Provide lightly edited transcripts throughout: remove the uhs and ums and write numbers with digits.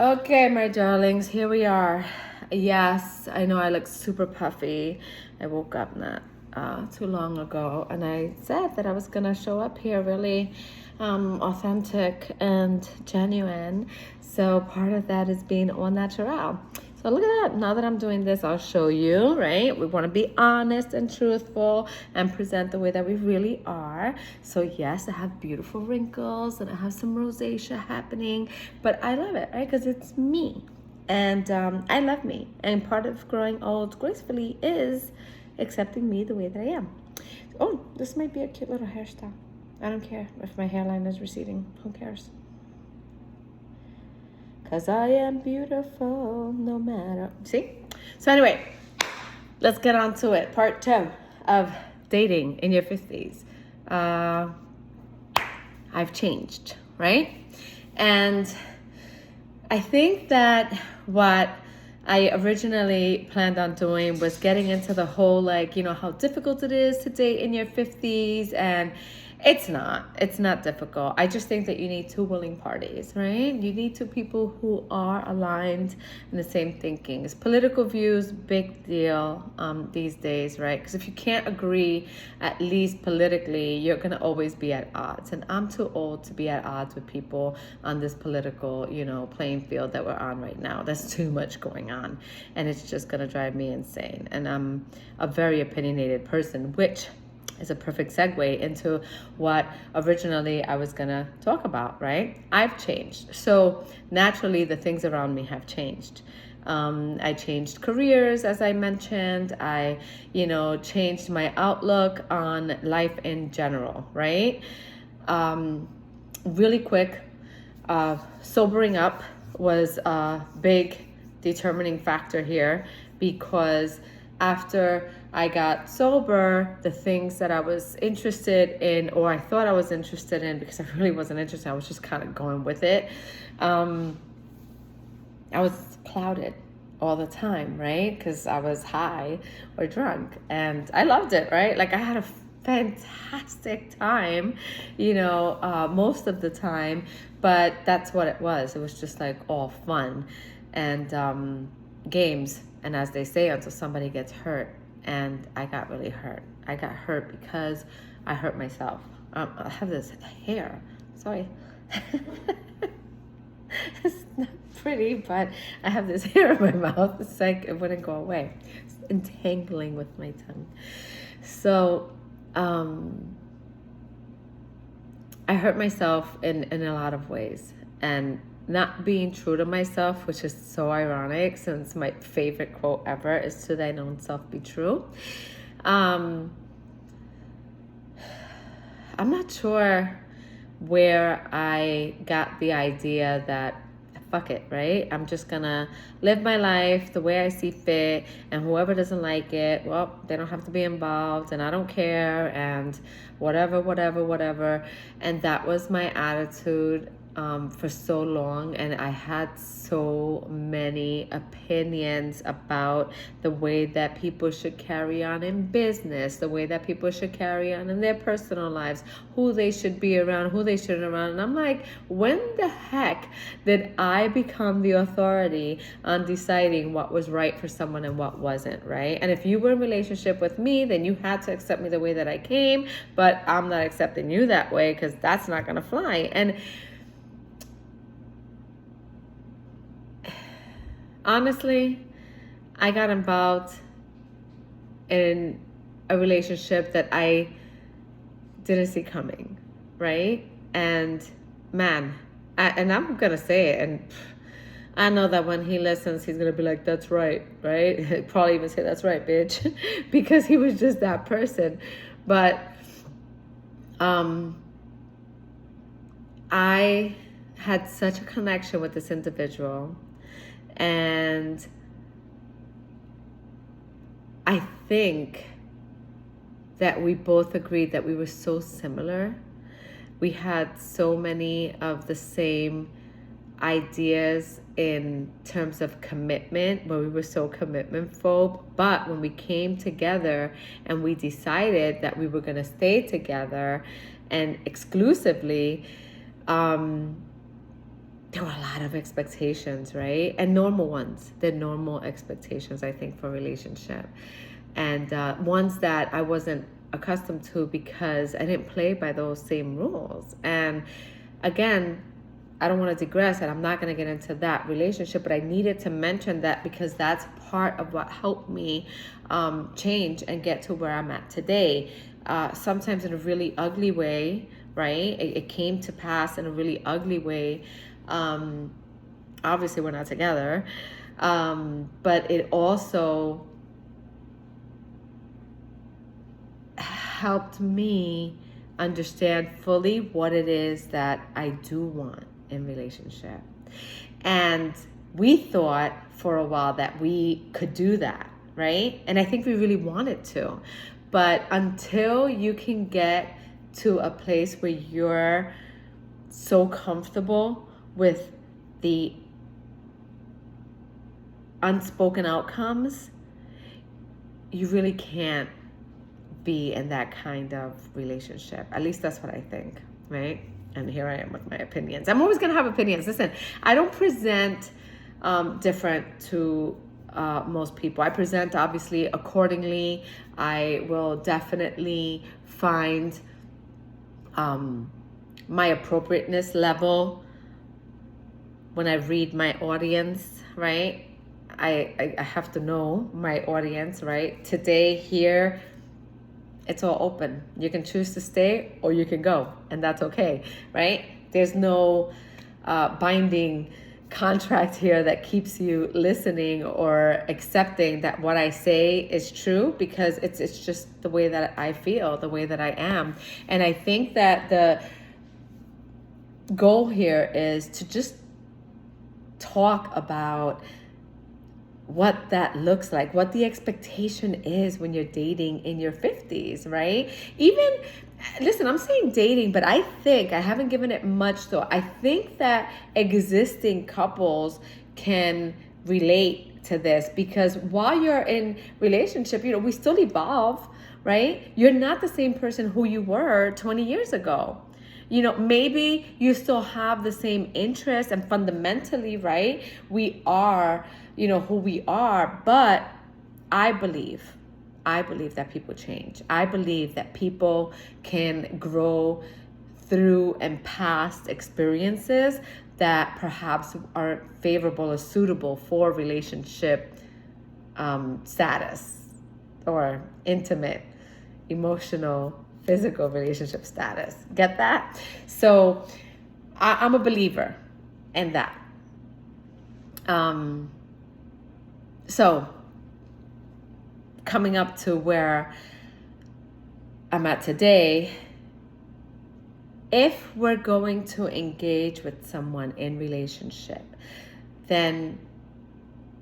Okay, my darlings, here we are. Yes, I know I look super puffy. I woke up not too long ago, and I said that I was gonna show up here really authentic and genuine. So part of that is being au naturel. So look at that. Now that I'm doing this, I'll show you, right? We want to be honest and truthful and present the way that we really are. So yes, I have beautiful wrinkles and I have some rosacea happening, but I love it, right? Because it's me. And I love me. And part of growing old gracefully is accepting me the way that I am. Oh, this might be a cute little hairstyle. I don't care if my hairline is receding. Who cares? Cause I am beautiful no matter. See? So anyway, let's get on to it. Part 2 of dating in your 50s. I've changed, right? And I think that what I originally planned on doing was getting into the whole, like, how difficult it is to date in your 50s. And it's not difficult. I just think that you need two willing parties, right? You need two people who are aligned in the same thinking. It's political views, big deal these days, right? Because if you can't agree, at least politically, you're going to always be at odds. And I'm too old to be at odds with people on this political, playing field that we're on right now. There's too much going on. And it's just going to drive me insane. And I'm a very opinionated person, which is a perfect segue into what originally I was gonna talk about, right? I've changed. So naturally, the things around me have changed. I changed careers, as I mentioned. I, changed my outlook on life in general, right? Really quick, sobering up was a big determining factor here because after I got sober, the things that I was interested in, or I thought I was interested in, because I really wasn't interested, I was just kind of going with it. I was clouded all the time, right? Because I was high or drunk, and I loved it, right? Like I had a fantastic time, most of the time, but that's what it was. It was just like all fun and games. And as they say, until somebody gets hurt. And I got really hurt. I got hurt because I hurt myself. I have this hair. Sorry. It's not pretty, but I have this hair in my mouth. It's like it wouldn't go away. It's entangling with my tongue. So I hurt myself in a lot of ways. And not being true to myself, which is so ironic since my favorite quote ever is to thine own self be true. I'm not sure where I got the idea that fuck it, right? I'm just gonna live my life the way I see fit, and whoever doesn't like it, well, they don't have to be involved, and I don't care, and whatever. And that was my attitude for so long, and I had so many opinions about the way that people should carry on in business, the way that people should carry on in their personal lives, who they should be around, who they shouldn't around. And I'm like, when the heck did I become the authority on deciding what was right for someone and what wasn't, right? And if you were in a relationship with me, then you had to accept me the way that I came, but I'm not accepting you that way because that's not gonna fly. And honestly, I got involved in a relationship that I didn't see coming, right? And man, and I'm gonna say it, and I know that when he listens, he's gonna be like, "That's right," right? He'll probably even say, "That's right, bitch," because he was just that person. But I had such a connection with this individual. And I think that we both agreed that we were so similar. We had so many of the same ideas in terms of commitment, where we were so commitment phobe. But when we came together and we decided that we were going to stay together and exclusively, there were a lot of expectations, right? And normal ones. They're normal expectations, I think, for relationship. And ones that I wasn't accustomed to because I didn't play by those same rules. And again, I don't want to digress, and I'm not going to get into that relationship, but I needed to mention that because that's part of what helped me change and get to where I'm at today. Sometimes in a really ugly way, right? It came to pass in a really ugly way. Obviously, we're not together, but it also helped me understand fully what it is that I do want in relationship. And we thought for a while that we could do that, right? And I think we really wanted to. But until you can get to a place where you're so comfortable with the unspoken outcomes, you really can't be in that kind of relationship. At least that's what I think, right? And here I am with my opinions. I'm always going to have opinions. Listen, I don't present different to most people. I present obviously accordingly. I will definitely find my appropriateness level when I read my audience, right? I have to know my audience, right? Today here, it's all open. You can choose to stay or you can go, and that's okay, right? There's no binding contract here that keeps you listening or accepting that what I say is true, because it's just the way that I feel, the way that I am. And I think that the goal here is to just talk about what that looks like, what the expectation is when you're dating in your 50s, right? Even, listen, I'm saying dating, but I think, I haven't given it much thought. I think that existing couples can relate to this, because while you're in relationship, we still evolve, right? You're not the same person who you were 20 years ago. Maybe you still have the same interests, and fundamentally, right, we are, who we are. But I believe that people change. I believe that people can grow through and past experiences that perhaps are favorable or suitable for relationship status or intimate, emotional, physical relationship status. Get that? So I'm a believer in that. So coming up to where I'm at today, if we're going to engage with someone in relationship, then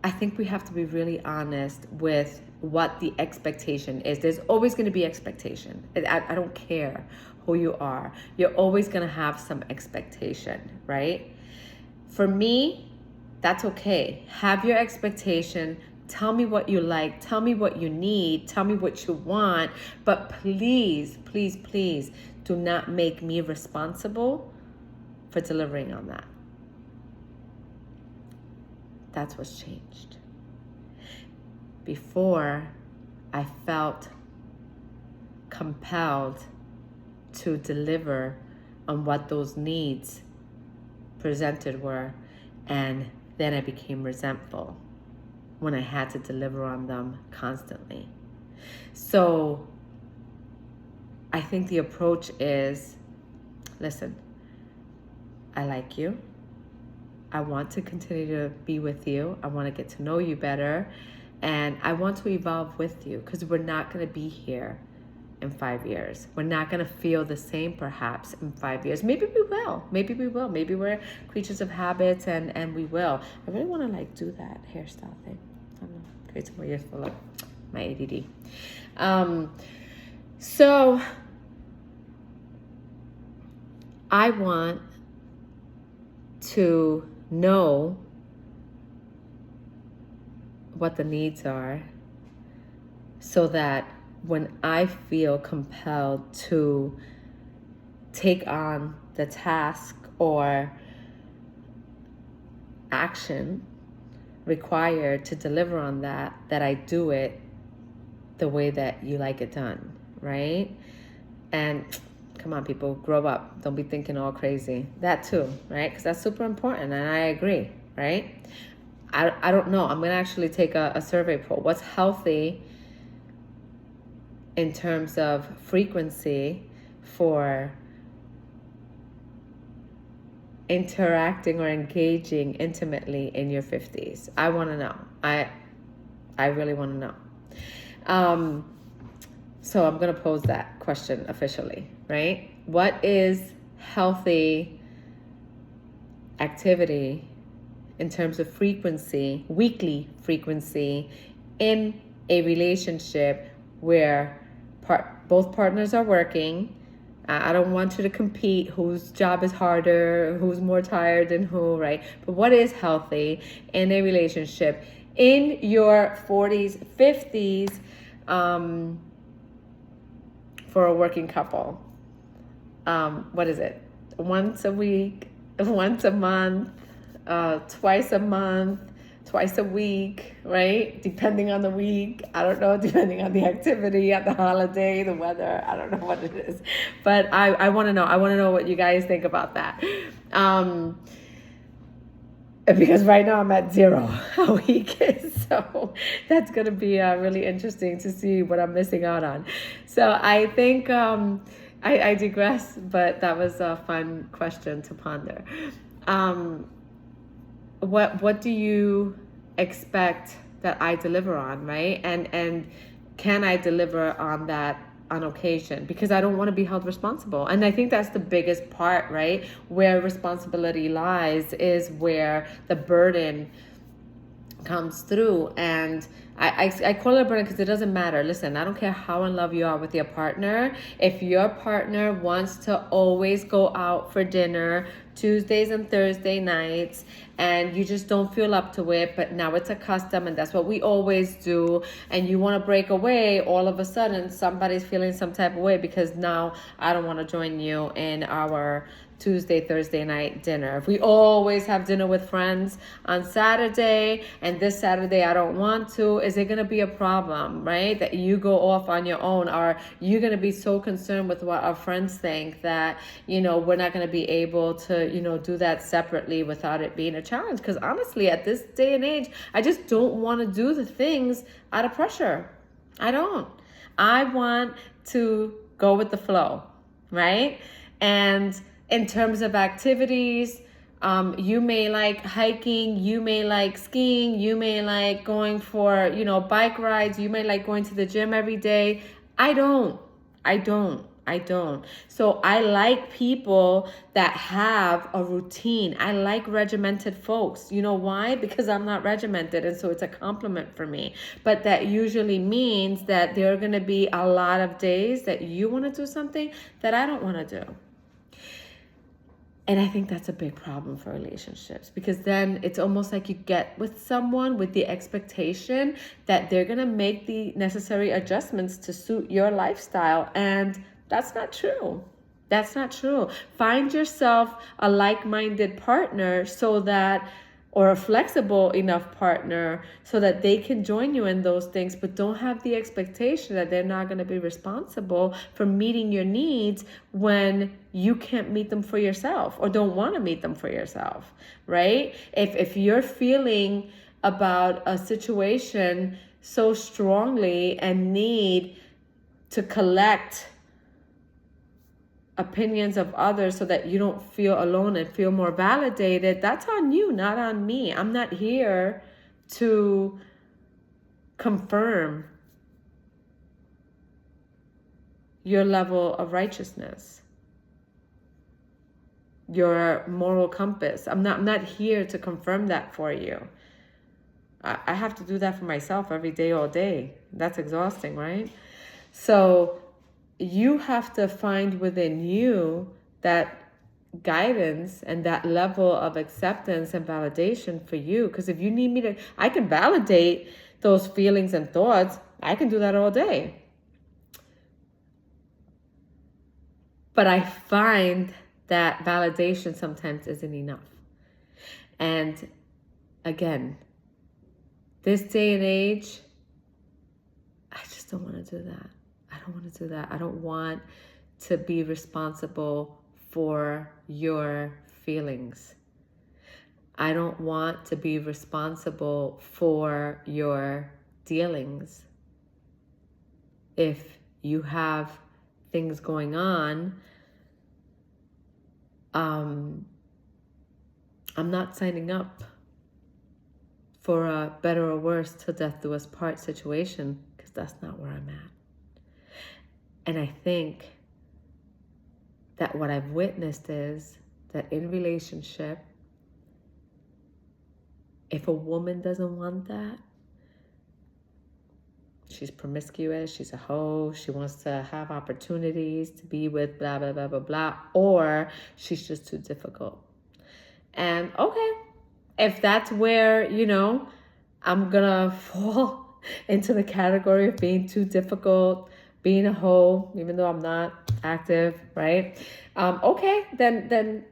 I think we have to be really honest with what the expectation is. There's always going to be expectation. I don't care who you are. You're always going to have some expectation, right? For me, that's okay. Have your expectation. Tell me what you like. Tell me what you need. Tell me what you want. But please, please, please do not make me responsible for delivering on that. That's what's changed. Before, I felt compelled to deliver on what those needs presented were, and then I became resentful when I had to deliver on them constantly. So I think the approach is, listen, I like you. I want to continue to be with you. I want to get to know you better. And I want to evolve with you, because we're not going to be here in 5 years. We're not going to feel the same perhaps in 5 years. Maybe we will. Maybe we will. Maybe we're creatures of habits, and we will. I really want to do that hairstyle thing. I don't know. Create some more useful look. My ADD. So I want to know what the needs are, so that when I feel compelled to take on the task or action required to deliver on that, that I do it the way that you like it done, right? And come on, people, grow up. Don't be thinking all crazy. That too, right? Because that's super important, and I agree, right? I don't know. I'm going to actually take a survey poll. What's healthy in terms of frequency for interacting or engaging intimately in your 50s? I want to know. I really want to know. So I'm going to pose that question officially, right? What is healthy activity in terms of frequency, weekly frequency, in a relationship where both partners are working? I don't want you to compete whose job is harder, who's more tired than who, right? But what is healthy in a relationship in your 40s, 50s, for a working couple? What is it? Once a week, once a month, twice a month, twice a week, right? Depending on the week. I don't know, depending on the activity, on the holiday, the weather. I don't know what it is. But I want to know. I want to know what you guys think about that. Because right now I'm at 0 a week. So that's going to be really interesting to see what I'm missing out on. So I think I digress, but that was a fun question to ponder. What do you expect that I deliver on, right? And can I deliver on that on occasion? Because I don't want to be held responsible. And I think that's the biggest part, right? Where responsibility lies is where the burden comes through. And I call it a burden because it doesn't matter. Listen, I don't care how in love you are with your partner. If your partner wants to always go out for dinner Tuesdays and Thursday nights, and you just don't feel up to it, but now it's a custom and that's what we always do, and you want to break away, all of a sudden somebody's feeling some type of way because now I don't want to join you in our Tuesday, Thursday night dinner. If we always have dinner with friends on Saturday and this Saturday I don't want to, is it going to be a problem, right? That you go off on your own? Or you're going to be so concerned with what our friends think that, we're not going to be able to, do that separately without it being a challenge? Because honestly, at this day and age, I just don't want to do the things out of pressure. I don't. I want to go with the flow, right? And in terms of activities, you may like hiking, you may like skiing, you may like going for, bike rides, you may like going to the gym every day. I don't. So I like people that have a routine. I like regimented folks. You know why? Because I'm not regimented, and so it's a compliment for me. But that usually means that there are going to be a lot of days that you want to do something that I don't want to do. And I think that's a big problem for relationships, because then it's almost like you get with someone with the expectation that they're going to make the necessary adjustments to suit your lifestyle. And that's not true. That's not true. Find yourself a like-minded partner or a flexible enough partner so that they can join you in those things, but don't have the expectation that they're not going to be responsible for meeting your needs when you can't meet them for yourself or don't want to meet them for yourself, right? If you're feeling about a situation so strongly and need to collect opinions of others so that you don't feel alone and feel more validated, that's on you, not on me. I'm not here to confirm your level of righteousness, your moral compass. I'm not here to confirm that for you. I have to do that for myself every day, all day. That's exhausting, right? So you have to find within you that guidance and that level of acceptance and validation for you. Because if you need me to, I can validate those feelings and thoughts. I can do that all day. But I find that validation sometimes isn't enough. And again, this day and age, I just don't want to do that. I don't want to do that. I don't want to be responsible for your feelings. I don't want to be responsible for your dealings. If you have things going on, I'm not signing up for a better or worse till death do us part situation, because that's not where I'm at. And I think that what I've witnessed is that in relationship, if a woman doesn't want that, she's promiscuous, she's a hoe, she wants to have opportunities to be with blah, blah, blah, blah, blah, or she's just too difficult. And okay, if that's where, I'm gonna fall into the category of being too difficult, being a hoe, even though I'm not active, right? Okay, then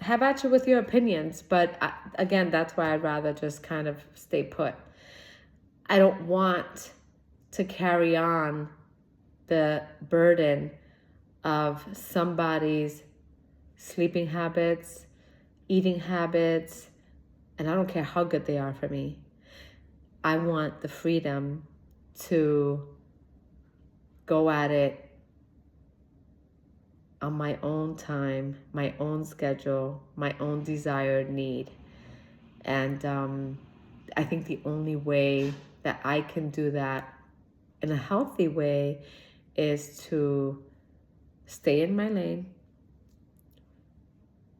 have at you with your opinions. But again, that's why I'd rather just kind of stay put. I don't want to carry on the burden of somebody's sleeping habits, eating habits, and I don't care how good they are for me. I want the freedom to go at it on my own time, my own schedule, my own desired need. And I think the only way that I can do that in a healthy way is to stay in my lane,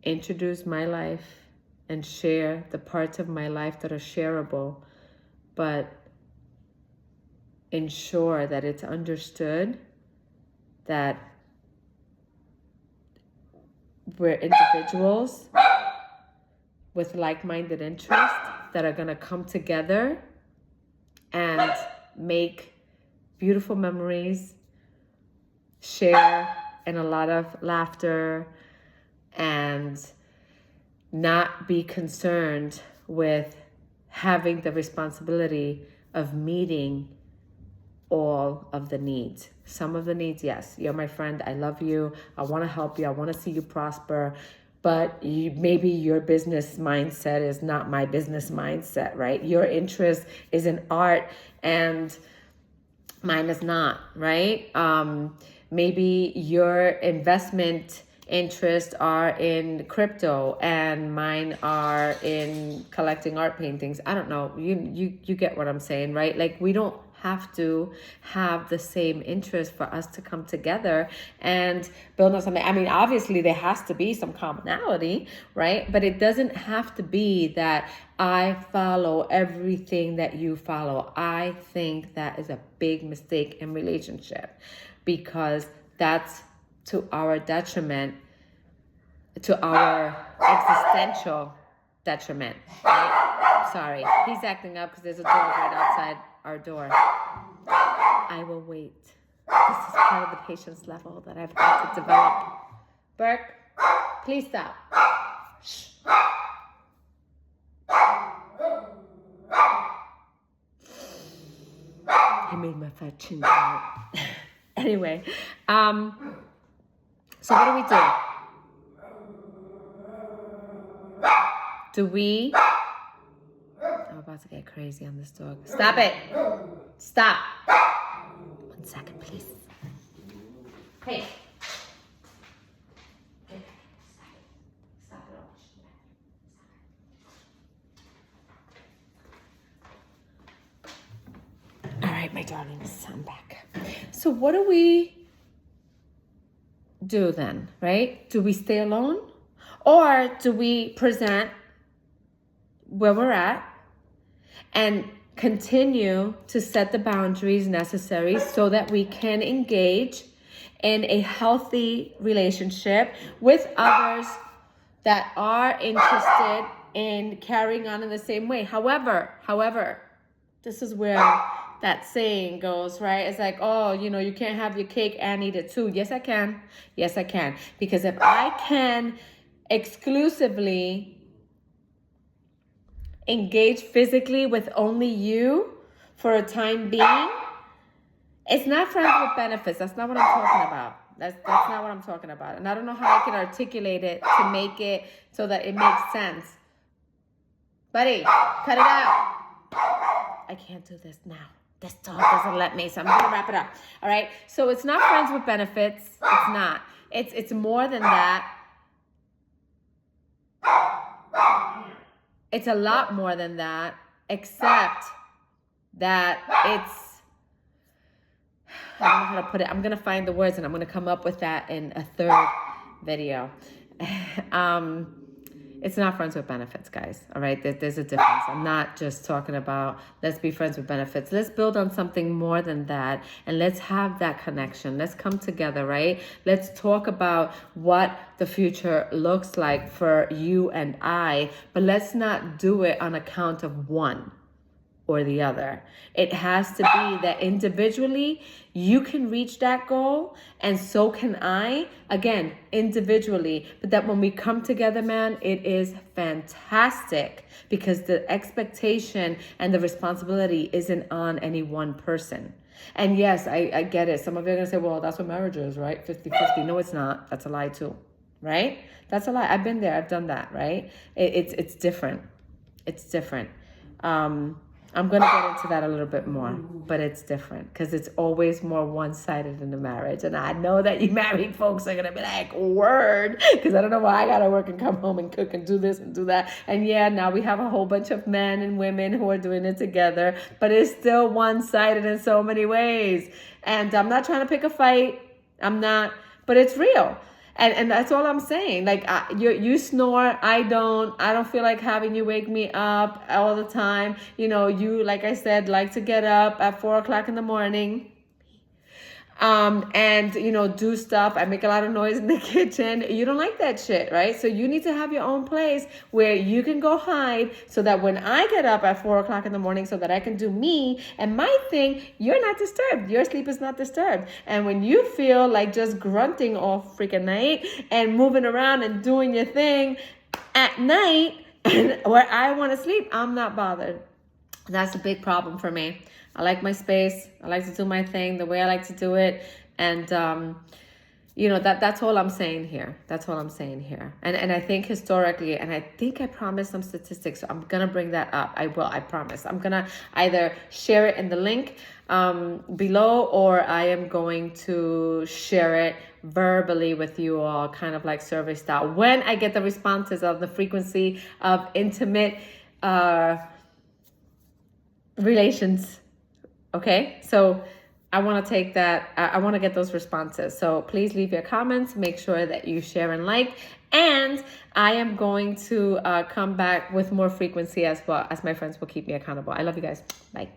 introduce my life, and share the parts of my life that are shareable, but ensure that it's understood that we're individuals with like-minded interests that are going to come together and make beautiful memories, share in a lot of laughter, and not be concerned with having the responsibility of meeting all of the needs. Some of the needs, yes, you're my friend, I love you, I want to help you, I want to see you prosper, but maybe your business mindset is not my business mindset, right? Your interest is in art and mine is not, right? Maybe your investment interests are in crypto and mine are in collecting art paintings. I don't know. You get what I'm saying, right? Like, we don't have to have the same interest for us to come together and build on something. I mean, obviously there has to be some commonality, right? But it doesn't have to be that I follow everything that you follow. I think that is a big mistake in relationship, because that's to our detriment, to our existential detriment, right? Sorry, he's acting up because there's a dog right outside our door. I will wait. This is part of the patience level that I've got to develop. Burke, please stop. Shh. He made my fat chin out. Anyway, so what do we do? I'm about to get crazy on this dog. Stop it. Stop. 1 second, please. Hey. Stop it all. All right, my darlings, I'm back. So what do we do then, right? Do we stay alone? Or do we present where we're at and continue to set the boundaries necessary so that we can engage in a healthy relationship with others that are interested in carrying on in the same way? However, this is where that saying goes, right? It's like, oh, you can't have your cake and eat it too. Yes, I can. Yes, I can. Because if I can exclusively engage physically with only you for a time being, it's not friends with benefits. That's not what I'm talking about. That's not what I'm talking about. And I don't know how I can articulate it to make it so that it makes sense. Buddy, cut it out. I can't do this now. This dog doesn't let me, so I'm gonna wrap it up. All right. So it's not friends with benefits. It's not. It's more than that. It's a lot more than that, except that it's, I don't know how to put it. I'm going to find the words and I'm going to come up with that in a third video. It's not friends with benefits, guys. All right. There's a difference. I'm not just talking about let's be friends with benefits. Let's build on something more than that. And let's have that connection. Let's come together, right? Let's talk about what the future looks like for you and I, but let's not do it on account of one or the other. It has to be that individually you can reach that goal, and so can I, again, individually. But that when we come together, man, it is fantastic because the expectation and the responsibility isn't on any one person. And yes, I get it. Some of you are going to say, well, that's what marriage is, right? 50-50. No, it's not. That's a lie too, right? That's a lie. I've been there. I've done that, right? It's different. It's different. I'm going to get into that a little bit more, but it's different because it's always more one-sided in the marriage. And I know that you married folks are going to be like, word, because I don't know why I got to work and come home and cook and do this and do that. And yeah, now we have a whole bunch of men and women who are doing it together, but it's still one-sided in so many ways. And I'm not trying to pick a fight. I'm not, but it's real. And that's all I'm saying. Like, you snore, I don't feel like having you wake me up all the time. You know, you, like I said, like to get up at 4 o'clock in the morning. And, you know, do stuff. I make a lot of noise in the kitchen. You don't like that shit, right? So you need to have your own place where you can go hide so that when I get up at 4 o'clock in the morning so that I can do me and my thing, you're not disturbed. Your sleep is not disturbed. And when you feel like just grunting all freaking night and moving around and doing your thing at night and where I want to sleep, I'm not bothered. That's a big problem for me. I like my space. I like to do my thing the way I like to do it. And, you know, that's all I'm saying here. That's all I'm saying here. And I think historically, and I think I promised some statistics, so I'm going to bring that up. I will, I promise. I'm going to either share it in the link below, or I am going to share it verbally with you all, kind of like survey style. When I get the responses of the frequency of intimate relations. Okay, so I want to take that. I want to get those responses. So please leave your comments. Make sure that you share and like. And I am going to come back with more frequency as well, as my friends will keep me accountable. I love you guys. Bye.